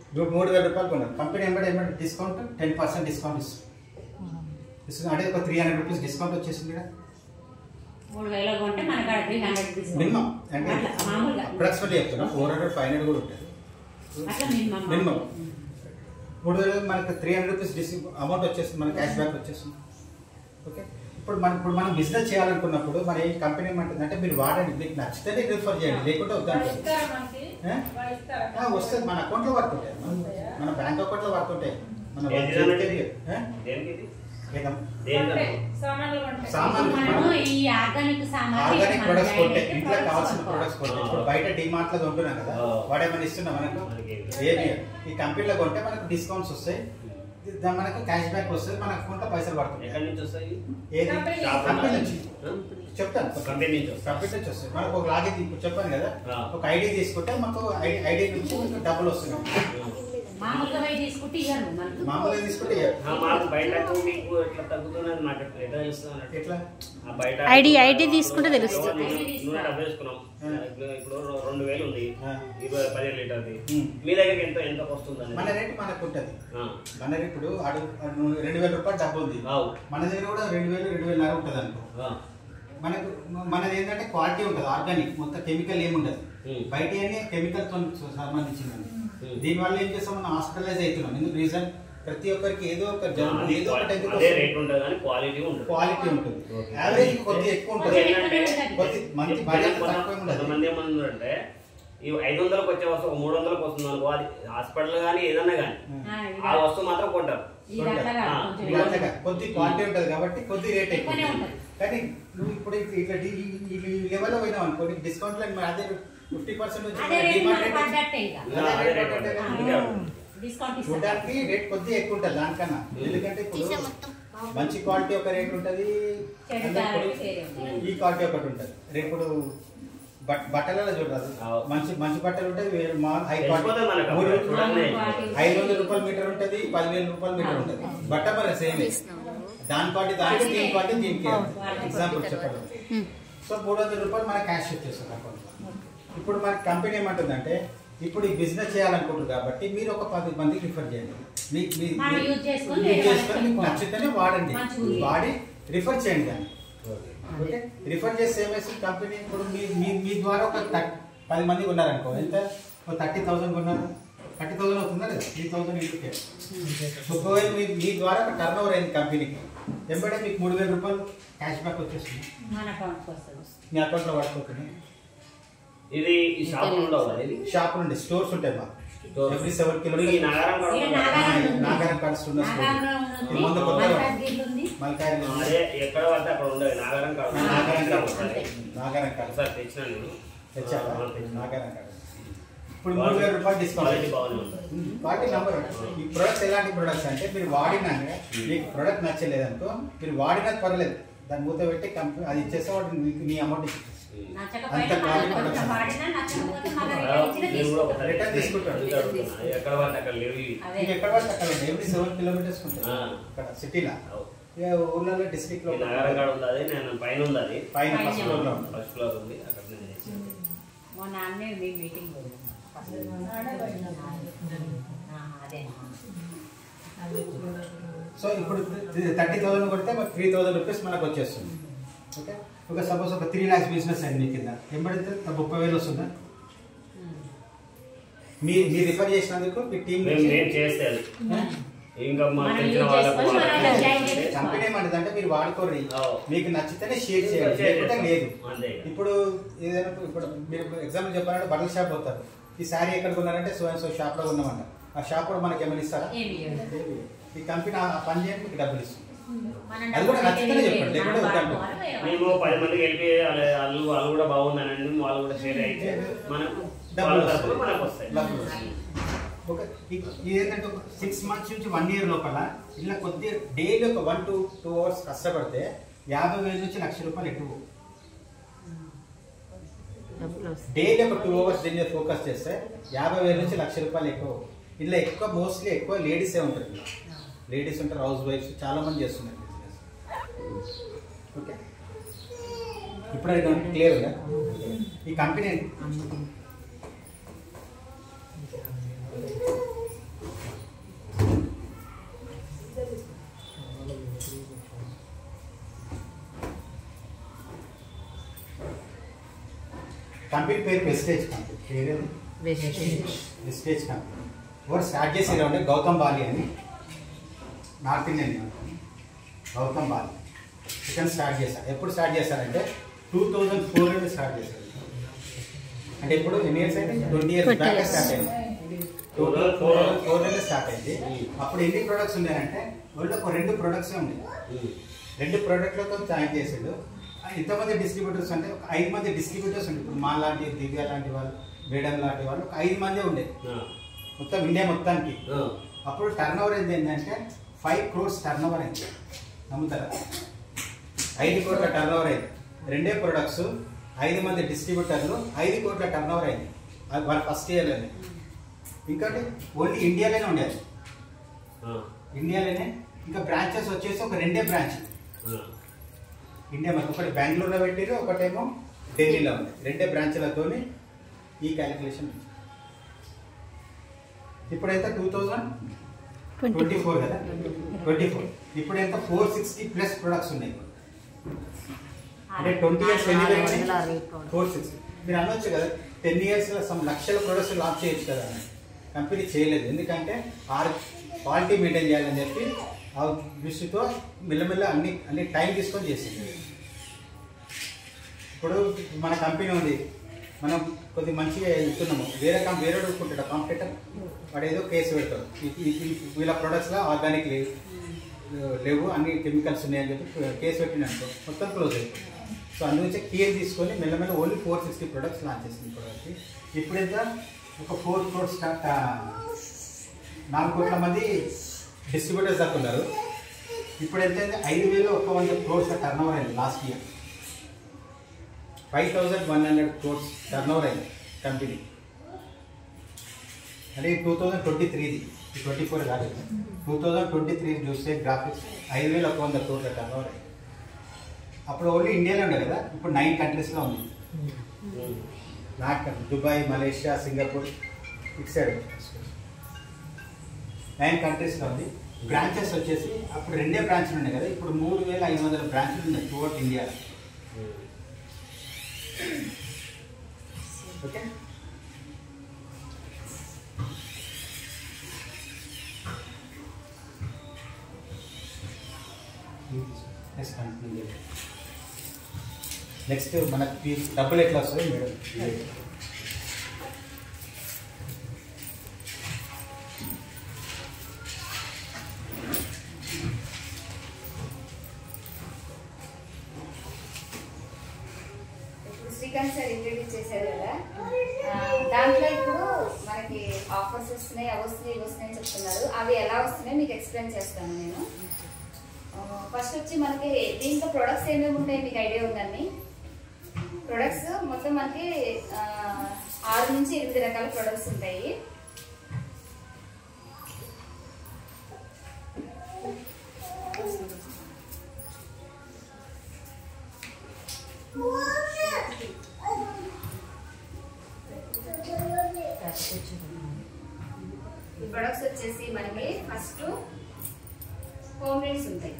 ఇప్పుడు 3000 రూపాయలు కొన్నారు, కంపెనీ ఏమంటే డిస్కౌంట్ 10% డిస్కౌంట్ ఇస్తుంది. అంటే ఒక 300 రూపీస్ డిస్కౌంట్ వచ్చేసింది కదా. 3000 కొంటే మనకు 300 మినిమం అంటే అప్రాక్సిమేట్లీ చెప్తున్నా 400 500 కూడా ఉంటుంది మినిమం. 3000 మనకు 300 రూపీస్ అమౌంట్ వచ్చేస్తుంది, మన క్యాష్ బ్యాక్ వచ్చేస్తుంది. ఓకే, ఇప్పుడు మనం బిజినెస్ చేయాలనుకున్నప్పుడు మన ఈ కంపెనీ ఏమంటుందంటే మీరు వాడండి, మీకు నచ్చితేనే రిఫర్ చేయండి, లేకుంటే వద్దంటే వస్తుంది. మన అకౌంట్లో పడుతుంటాయి, మన బ్యాంక్ అకౌంట్లో పడుతుంటాయి. మన ఆర్గానిక్ ప్రొడక్ట్స్ కొంటే ఇంట్లో కావాల్సిన ప్రొడక్ట్స్ కొంటే ఇప్పుడు బయట డిమార్ట్ లో ఉంటున్నాం కదా, వాడేమైనా ఇస్తున్నా మనకు ఏమి. ఈ కంపెనీలో కొంటే మనకు డిస్కౌంట్స్ వస్తాయి, మనకు క్యాష్ బ్యాక్ వస్తుంది, మన అకౌంట్ లో పైసలు పడుతుంది. ఎక్కడి నుంచి వస్తాయి? కంపెనీ నుంచి చెప్తాను, కంపెనీ నుంచి వస్తాయి. మనకు ఒక లాగిన్ ఇప్పుడు చెప్పాను కదా, ఒక ఐడి తీసుకుంటే మాకు ఐడి నుంచి డబ్బులు వస్తున్నాయి. మామూలుగా తీసుకుంటే ఐడి తీసుకుంటే తెలుస్తుంది. ఇప్పుడు 2000 ఉంది, 10 లీటర్ది, మీ దగ్గర ఎంత వస్తుంది? మన రేటు మనకు ఉంటుంది. మన రేటు ఇప్పుడు 2000 రూపాయలు డబ్బు ఉంది, మన దగ్గర కూడా 2000 2500 ఉంటుంది అనుకో. మనది ఏంటంటే క్వాలిటీ ఉంటుంది, ఆర్గానిక్, మొత్తం కెమికల్ ఏముండదు. బయట కెమికల్ తో సంబంధించింది. దీనివల్ల ఏం చేస్తాం, మనం హాస్పిటలైజ్ అవుతున్నాం. ఎందుకు రీజన్, ప్రతి ఒక్కరికి ఏదో ఒక జబ్బు ఏదో ఒకటి క్వాలిటీ ఉంటుంది. యావరేజ్ కొద్దిగా ఎక్కువ ఉంటుంది, మంచి కొంతమంది ఏమన్నారంటే ఈ 500కి వచ్చే వస్తువు 300కి వస్తుంది అనుకో, అది హాస్పిటల్ కానీ ఏదన్నా కానీ ఆ వస్తువు మాత్రం కొంటారు. కొద్ది క్వాలిటీ ఉంటుంది కాబట్టి కొద్ది రేట్ ఎక్కువ. కానీ నువ్వు ఇప్పుడు ఇట్లా ఈ లెవెల్లో పోయినావు అనుకో, డిస్కౌంట్ లో అదే 50% చూడడానికి రేట్ కొద్దిగా ఎక్కువ ఉంటుంది దానికన్నా. ఎందుకంటే ఇప్పుడు మంచి క్వాలిటీ ఒక రేట్ ఉంటుంది, ఈ క్వాలిటీ ఒకటి ఉంటుంది. రేపు బట్టలలో చూడాలి, మంచి బట్టలు ఉంటాయి, హై క్వాలిటీ 500 రూపాయల మీటర్ ఉంటుంది, 10,000 రూపాయల మీటర్ ఉంటుంది. బట్ట మరి సేమ్, దాని క్వాలిటీ దానికి, దీని క్వాలిటీ దీనికి. ఎగ్జాంపుల్ చెప్పండి. సో 300 రూపాయలు మన క్యాష్ వచ్చేస్తుంది అకౌంట్. ఇప్పుడు మన కంపెనీ ఏమంటుందంటే, ఇప్పుడు ఈ బిజినెస్ చేయాలనుకుంటారు కాబట్టి మీరు ఒక 10 మందికి రిఫర్ చేయండి, మీకు నచ్చితేనే వాడండి, వాడి రిఫర్ చేయండి దాన్ని. ఓకే, రిఫర్ చేస్తే ఏమేస్తుంది కంపెనీ, ఇప్పుడు మీ ద్వారా ఒక 10 మంది ఉన్నారనుకో, ఎంత 30,000 కొన్నారు, 30,000 అవుతుందా లేదా? 3,000 ఇంటికే. ఒకవేళ మీ ద్వారా ఒక టర్న్ ఓవర్ అయింది కంపెనీకి, ఎంబడే మీకు 3,000 రూపాయలు క్యాష్ బ్యాక్ వచ్చేస్తుంది, మీ అకౌంట్లో పడుతుంది. ఇది షాప్ నుండి స్టోర్స్ ఉంటాయి మాకు, ఎవ్రీ 7 కిలోమీటర్స్ నాగారం కార్డ్స్ ఉన్న ఎక్కడ పడితే అక్కడ ఉండదు. నాగారం కార్డు సార్ తెచ్చినా నేను, నాగారం కార్డు. ఇప్పుడు 3,000 రూపాయలు డిస్కౌంట్. Quality number. ఈ ప్రొడక్ట్స్ ఎలాంటి ప్రొడక్ట్స్ అంటే, మీరు వాడినాక మీకు ప్రొడక్ట్ నచ్చలేదనుకో, మీరు వాడినది పర్లేదు, దాన్ని మూత పెట్టి కంపెనీ అది ఇచ్చేస్తే వాడు మీ అమౌంట్ ఇచ్చేస్తుంది. అంత క్వాలిటీ ప్రొడక్ట్స్ రిటర్న్ తీసుకుంటాడు. ఎక్కడ పడితే అక్కడ లేవు, ఎక్కడ పడితే అక్కడ ఎవ్రీ 7 కిలోమీటర్స్ ఉంటుంది ఇక్కడ సిటీలో. ఊర్లలో డిస్ట్రిక్ట్ లో నాగారం కార్డు ఉంది, అది నేను పైన ఉంది, అది పైన ఫస్ట్ ఫ్లోర్ ఉంది, అక్కడ మీటింగ్. సో ఇప్పుడు 30,000 కొడితే 3,000 రూపీస్ మనకు వచ్చేస్తుంది. ఓకే, ఒక సపోజ్ ఒక 3 lakhs బిజినెస్ అయింది మీ కింద, ఎంబడితే 30,000 వస్తుందా? మీరు రిఫర్ చేసినందుకు మీ టీం చేస్తే ఇంకా కంపెనీ ఏమంటుందంటే, మీరు వాడుకోండి, మీకు నచ్చితేనే షేర్ చేయండి, లేకపోతే లేదు. ఇప్పుడు ఏదైనా ఇప్పుడు మీరు ఎగ్జాంపుల్ చెప్పాలంటే బట్టల షాప్ పోతారు, ఈ శారీ ఎక్కడ కొన్నారంటే సో షాప్ లో ఉన్నామంట, ఆ షాప్ కూడా మనకి ఏమైనా ఇస్తారా? ఈ కంపెనీ ఆ పని చేయండి, మీకు డబ్బులు ఇస్తుంది. అది కూడా నచ్చితేనే చెప్పండి, లేకపోతే మేము 10 మందికి వెళ్ళి వాళ్ళు కూడా బాగుందనండి, వాళ్ళు కూడా షేర్ అయితే మనకు మనకు వస్తాయి. ఏంటంటే 6 months నుంచి 1 year లోపల ఇలా కొద్దిగా డైలీ ఒక 1 to 2 hours కష్టపడితే 50,000 నుంచి 1,00,000 రూపాయలు ఎక్కువ. డైలీ ఒక 2 hours దీని మీద ఫోకస్ చేస్తే 50,000 నుంచి 1,00,000 రూపాయలు ఎక్కువ. ఇలా ఎక్కువ మోస్ట్లీ ఎక్కువ లేడీసే ఉంటారు, లేడీస్ ఉంటారు, హౌస్ వైఫ్స్ చాలా మంది చేస్తున్నారు బిజినెస్. ఓకే, ఇప్పుడు అది క్లియర్గా ఈ కంపెనీ కంపెనీ పేరు వెస్టేజ్ కంపెనీ. పేరు వెస్టేజ్ కంపెనీ. ఎవరు స్టార్ట్ చేసేది అంటే గౌతమ్ బాలి అని, north Indian company. Gautam Bali చికెన్ స్టార్ట్ చేశారు. ఎప్పుడు స్టార్ట్ చేశారంటే 2004 స్టార్ట్ చేశారు. అంటే ఇప్పుడు ఎన్ని ఇయర్స్ అయితే 20 years బ్యాక్ స్టార్ట్ అయింది. 2004 స్టార్ట్ అయింది. అప్పుడు ఎన్ని ప్రొడక్ట్స్ ఉన్నాయంటే వాళ్ళు ఒక 2 ప్రొడక్ట్స్ ఉన్నాయి. 2 ప్రొడక్ట్లతో జాయిన్ చేసాడు. ఇంతమంది డిస్ట్రిబ్యూటర్స్ అంటే ఒక 5 మంది డిస్ట్రిబ్యూటర్స్ ఉండే. ఇప్పుడు మా లాంటి, దివ్య లాంటి వాళ్ళు, మేడం లాంటి వాళ్ళు ఒక 5 మంది ఉండే మొత్తం ఇండియా మొత్తానికి. అప్పుడు టర్న్ ఓవర్ ఏంటంటే 5 crores టర్న్ ఓవర్ అయింది. నమ్ముతారా? 5 కోట్ల టర్న్ ఓవర్ అయింది. 2 ప్రొడక్ట్స్, 5 మంది డిస్ట్రిబ్యూటర్లు, 5 కోట్ల టర్న్ ఓవర్ అయింది. అది వాళ్ళ ఫస్ట్ ఇయర్లోనే. ఇంకోటి ఓన్లీ ఇండియాలోనే ఉండేది. ఇండియాలోనే. ఇంకా బ్రాంచెస్ వచ్చేసి ఒక 2 బ్రాంచ్ ఇండియా మొత్తం. ఒకటి బెంగళూరులో పెట్టారు, ఒకటేమో ఢిల్లీలో ఉంది. 2 బ్రాంచ్లతోని ఈ క్యాలిక్యులేషన్. ఇప్పుడైతే 2024 కదా, 24. ఇప్పుడైతే 460+ ప్రొడక్ట్స్ ఉన్నాయి. అంటే 20 years 460. మీరు అనొచ్చు కదా 10 years సమ్ లక్షల ప్రొడక్ట్స్ లాంచ్ చేయొచ్చు కదా అని. కంపెనీ చేయలేదు. ఎందుకంటే క్వాలిటీ మెయింటైన్ చేయాలని చెప్పి ఆ దృష్టితో మెల్లమెల్ల అన్ని టైం తీసుకొని చేసింది. ఇప్పుడు మన కంపెనీ ఉంది, మనం కొద్దిగా మంచిగా వెళ్తున్నాము. వేరే ఊరుకుంటాడు కాంపిటేటర్, వాడు ఏదో కేసు పెడతాడు. వీళ్ళ ప్రొడక్ట్స్లో ఆర్గానిక్ లేవు, అన్ని కెమికల్స్ ఉన్నాయని చెప్పి కేసు పెట్టినట్టు మొత్తం క్లోజ్ అయిపోయింది. సో అందుగురించి కేర్ తీసుకొని మెల్లమెల్ల ఓన్లీ 460 ప్రొడక్ట్స్ లాంచ్ చేసింది ప్రొడక్ట్. ఇప్పుడైతే ఒక 4 crores 4 కోట్ల మంది డిస్ట్రిబ్యూటర్స్ దాకా ఉన్నారు. ఇప్పుడైతే 5,100 crores టర్న్ ఓవర్ అయింది last year. 5,100 crores turn over అయింది కంపెనీ. అంటే 2023ది, 24 కాదు. 2023 చూస్తే గ్రాఫిక్స్ 5,100 crores టర్న్ ఓవర్ అయింది. అప్పుడు ఓన్లీ ఇండియాలో ఉండే కదా, ఇప్పుడు 9 countries ఉంది. దుబాయ్, మలేషియా, సింగపూర్, ఇటు సైడ్ 9 countries ఉంది. బ్రాంచెస్ వచ్చేసి అప్పుడు 2 బ్రాంచ్లు ఉన్నాయి కదా, ఇప్పుడు 3,500 బ్రాంచ్లు ఉన్నాయి త్రూఅవుట్ ఇండియా. ఓకే. నెక్స్ట్ మనకి డబ్బులు ఎట్లా వస్తుంది మేడం? శ్రీకాంత్ సార్ ఇంట్రడ్యూస్ చేశారు కదా, దాంట్లో ఇప్పుడు మనకి ఆఫర్స్ వస్తున్నాయి, అవి వస్తున్నాయి, ఇవి వస్తున్నాయి అని చెప్తున్నారు. అవి ఎలా వస్తున్నాయి మీకు ఎక్స్ప్లెయిన్ చేస్తాను నేను. ఫస్ట్ వచ్చి మనకి దీంట్లో ప్రొడక్ట్స్ ఏమేమి ఉంటాయి మీకు ఐడియా ఉందండి. ప్రొడక్ట్స్ మొత్తం మనకి 6 నుంచి 8 రకాల ప్రొడక్ట్స్ ఉంటాయి. ఈ ప్రొడక్ట్స్ వచ్చేసి మనకి ఫస్ట్ హోమ్ రెమెడీస్ ఉంటాయి.